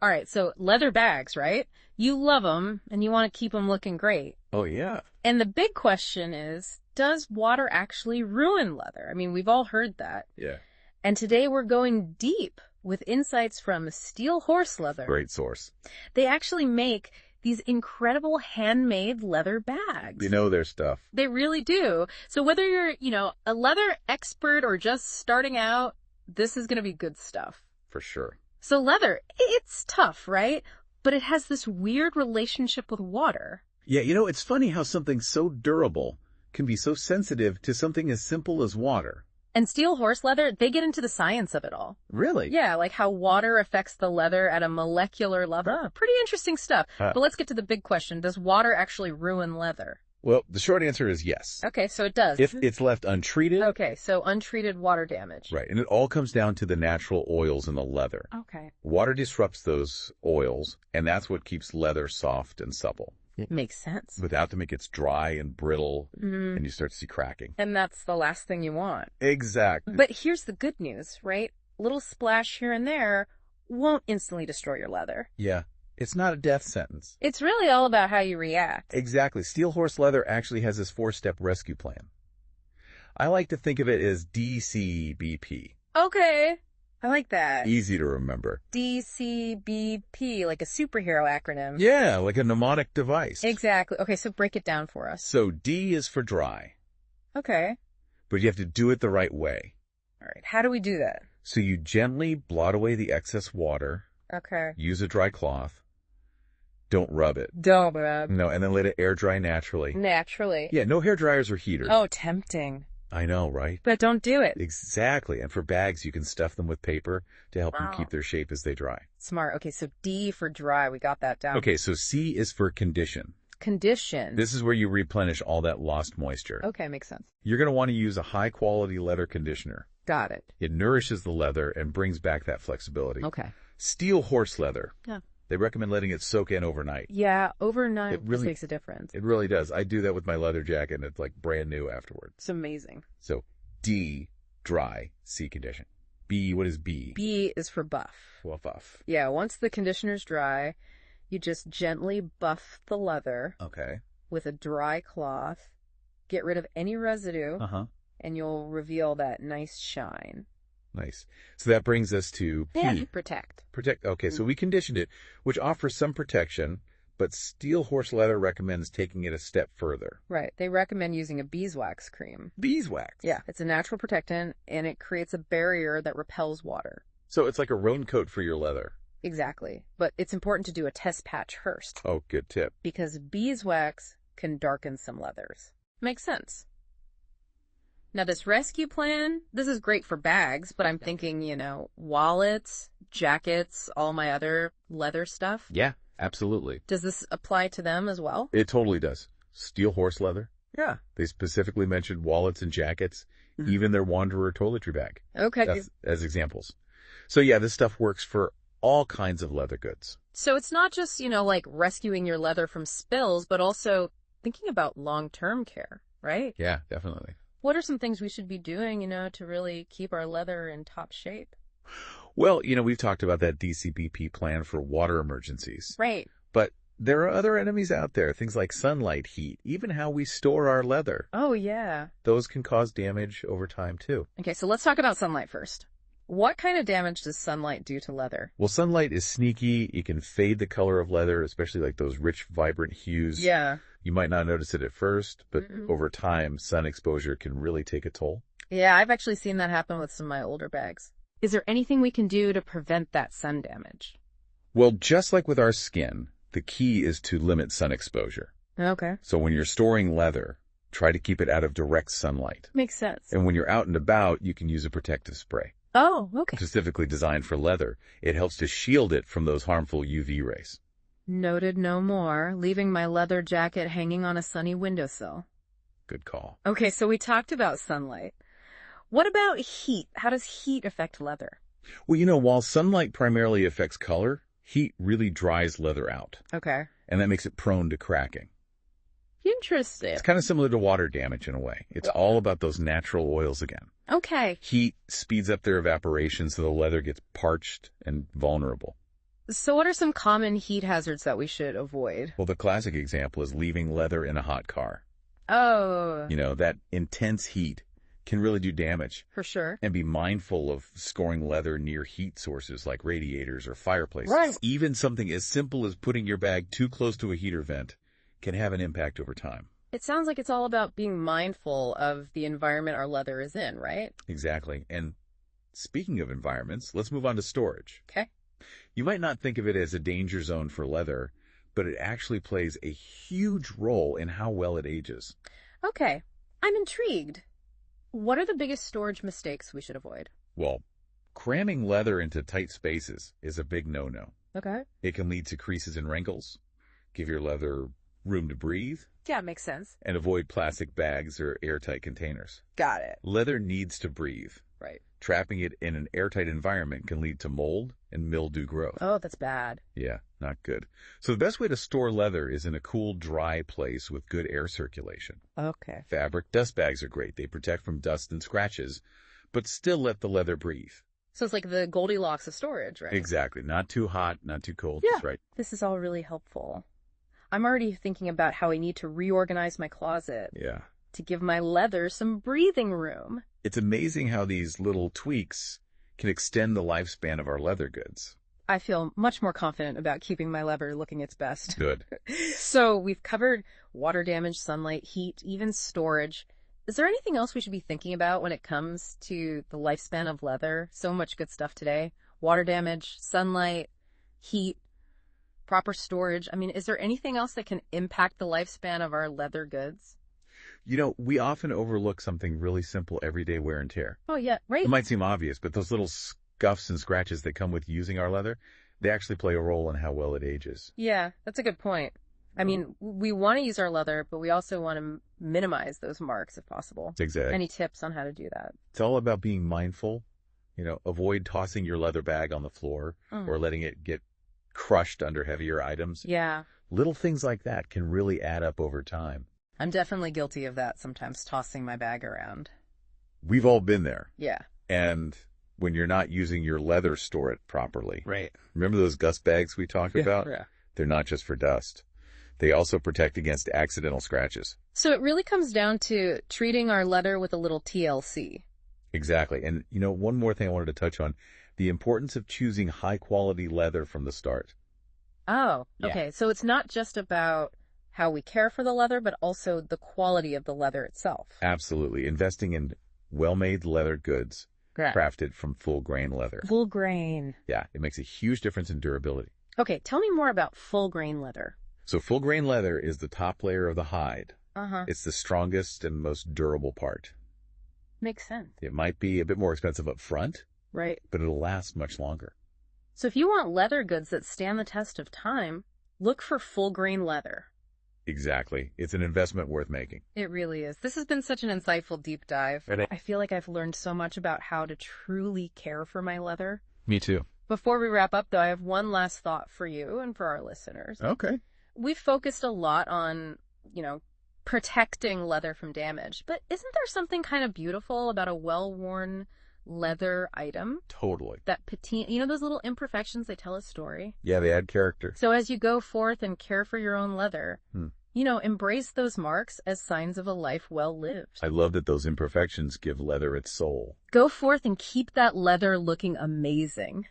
All right, so leather bags, right? You love them and you want to keep them looking great. Oh, yeah. And the big question is, does water actually ruin leather? I mean, we've all heard that. Yeah. And today we're going deep with insights from Steel Horse Leather. Great source. They actually make these incredible handmade leather bags. You know their stuff. They really do. So whether you're, a leather expert or just starting out, this is going to be good stuff. For sure. So leather, it's tough, right? But it has this weird relationship with water. Yeah, it's funny how something so durable can be so sensitive to something as simple as water. And Steel Horse Leather, they get into the science of it all. Really? Yeah, like how water affects the leather at a molecular level. Pretty interesting stuff. But let's get to the big question. Does water actually ruin leather? Well, the short answer is yes. Okay, so it does. If it's left untreated. Okay, so untreated water damage. Right, and it all comes down to the natural oils in the leather. Okay. Water disrupts those oils, and that's what keeps leather soft and supple. Makes sense. Without them, it gets dry and brittle, and you start to see cracking. And that's the last thing you want. Exactly. But here's the good news, right? A little splash here and there won't instantly destroy your leather. Yeah, it's not a death sentence. It's really all about how you react. Exactly. Steel Horse Leather actually has this 4-step rescue plan. I like to think of it as DCBP. Okay. I like that. Easy to remember. DCBP, like a superhero acronym. Yeah, like a mnemonic device. Exactly. Okay, so break it down for us. So D is for dry. Okay. But you have to do it the right way. All right. How do we do that? So you gently blot away the excess water. Okay. Use a dry cloth. Don't rub it. Don't rub. No, and then let it air dry naturally. Naturally. Yeah, no hair dryers or heaters. Oh, tempting. I know, right? But don't do it. Exactly. And for bags, you can stuff them with paper to help them keep their shape as they dry. Smart. Okay, so D for dry. We got that down. Okay, so C is for condition. Condition. This is where you replenish all that lost moisture. Okay, makes sense. You're going to want to use a high-quality leather conditioner. Got it. It nourishes the leather and brings back that flexibility. Okay. Steel Horse Leather. Yeah. They recommend letting it soak in overnight. Yeah, overnight It really makes a difference. It really does. I do that with my leather jacket, and it's like brand new afterward. It's amazing. So D, dry, C, condition. B, what is B? B is for buff. Well, buff. Yeah, once the conditioner's dry, you just gently buff the leather Okay. with a dry cloth, get rid of any residue, Uh-huh. and you'll reveal that nice shine. Nice. So that brings us to P. Yeah, protect. Protect. Okay, so we conditioned it, which offers some protection, but Steel Horse Leather recommends taking it a step further. Right. They recommend using a beeswax cream. Beeswax. Yeah, it's a natural protectant, and it creates a barrier that repels water. So it's like a raincoat for your leather. Exactly. But it's important to do a test patch first, Oh, good tip. because beeswax can darken some leathers. Makes sense. Now, this rescue plan, this is great for bags, but I'm thinking, wallets, jackets, all my other leather stuff. Yeah, absolutely. Does this apply to them as well? It totally does. Steel Horse Leather. Yeah. They specifically mentioned wallets and jackets, even their Wanderer toiletry bag. Okay. As examples. So yeah, this stuff works for all kinds of leather goods. So it's not just, like rescuing your leather from spills, but also thinking about long-term care, right? Yeah, definitely. What are some things we should be doing, to really keep our leather in top shape? Well, we've talked about that DCBP plan for water emergencies. Right. But there are other enemies out there, things like sunlight, heat, even how we store our leather. Oh, yeah. Those can cause damage over time, too. Okay, so let's talk about sunlight first. What kind of damage does sunlight do to leather? Well, sunlight is sneaky. It can fade the color of leather, especially like those rich, vibrant hues. Yeah. You might not notice it at first, but over time, sun exposure can really take a toll. Yeah, I've actually seen that happen with some of my older bags. Is there anything we can do to prevent that sun damage? Well, just like with our skin, the key is to limit sun exposure. Okay. So when you're storing leather, try to keep it out of direct sunlight. Makes sense. And when you're out and about, you can use a protective spray. Oh, okay. Specifically designed for leather. It helps to shield it from those harmful UV rays. Noted no more, leaving my leather jacket hanging on a sunny windowsill. Good call. Okay, so we talked about sunlight. What about heat? How does heat affect leather? Well, while sunlight primarily affects color, heat really dries leather out. Okay. And that makes it prone to cracking. Interesting. It's kind of similar to water damage in a way. It's all about those natural oils again. Okay. Heat speeds up their evaporation so the leather gets parched and vulnerable. So what are some common heat hazards that we should avoid? Well, the classic example is leaving leather in a hot car. Oh, That intense heat can really do damage. for sure. And be mindful of storing leather near heat sources like radiators or fireplaces. Right. Even something as simple as putting your bag too close to a heater vent can have an impact over time. It sounds like it's all about being mindful of the environment our leather is in, right? Exactly. And speaking of environments, let's move on to storage. Okay. You might not think of it as a danger zone for leather, but it actually plays a huge role in how well it ages. Okay. I'm intrigued. What are the biggest storage mistakes we should avoid? Well, cramming leather into tight spaces is a big no-no. Okay. It can lead to creases and wrinkles, give your leather room to breathe, Yeah, makes sense. and avoid plastic bags or airtight containers. Got it. Leather needs to breathe. Right. Trapping it in an airtight environment can lead to mold and mildew growth. Oh, that's bad. Yeah, not good. So the best way to store leather is in a cool, dry place with good air circulation. Okay. Fabric dust bags are great. They protect from dust and scratches, but still let the leather breathe. So it's like the Goldilocks of storage, right? Exactly. Not too hot, not too cold. Yeah. Just right. This is all really helpful. I'm already thinking about how I need to reorganize my closet Yeah. to give my leather some breathing room. It's amazing how these little tweaks can extend the lifespan of our leather goods. I feel much more confident about keeping my leather looking its best. Good. So we've covered water damage, sunlight, heat, even storage. Is there anything else we should be thinking about when it comes to the lifespan of leather? So much good stuff today. Water damage, sunlight, heat, proper storage. I mean, is there anything else that can impact the lifespan of our leather goods? We often overlook something really simple, everyday wear and tear. Oh, yeah, right. It might seem obvious, but those little scuffs and scratches that come with using our leather, they actually play a role in how well it ages. Yeah, that's a good point. I mean, we want to use our leather, but we also want to minimize those marks if possible. Exactly. Any tips on how to do that? It's all about being mindful. Avoid tossing your leather bag on the floor or letting it get crushed under heavier items. Yeah, Little things like that can really add up over time. I'm definitely guilty of that sometimes, tossing my bag around. We've all been there. Yeah. And when you're not using your leather, store it properly. Right. Remember those gust bags we talked about? Yeah. They're not just for dust. They also protect against accidental scratches. So it really comes down to treating our leather with a little TLC. Exactly. And, one more thing I wanted to touch on, the importance of choosing high-quality leather from the start. Oh, Yeah. okay. So it's not just about how we care for the leather, but also the quality of the leather itself. Absolutely. Investing in well-made leather goods crafted from full-grain leather. Full grain. Yeah, it makes a huge difference in durability. Okay, tell me more about full grain leather. So full-grain leather is the top layer of the hide. Uh-huh. It's the strongest and most durable part. Makes sense. It might be a bit more expensive up front, Right. but it'll last much longer. So if you want leather goods that stand the test of time, look for full grain leather. Exactly. It's an investment worth making. It really is. This has been such an insightful deep dive. Right. I feel like I've learned so much about how to truly care for my leather. Me too. Before we wrap up, though, I have one last thought for you and for our listeners. Okay. We've focused a lot on, protecting leather from damage, but isn't there something kind of beautiful about a well-worn leather item? Totally. That patina, those little imperfections, they tell a story. Yeah, they add character. So as you go forth and care for your own leather, embrace those marks as signs of a life well lived. I love that those imperfections give leather its soul. Go forth and keep that leather looking amazing.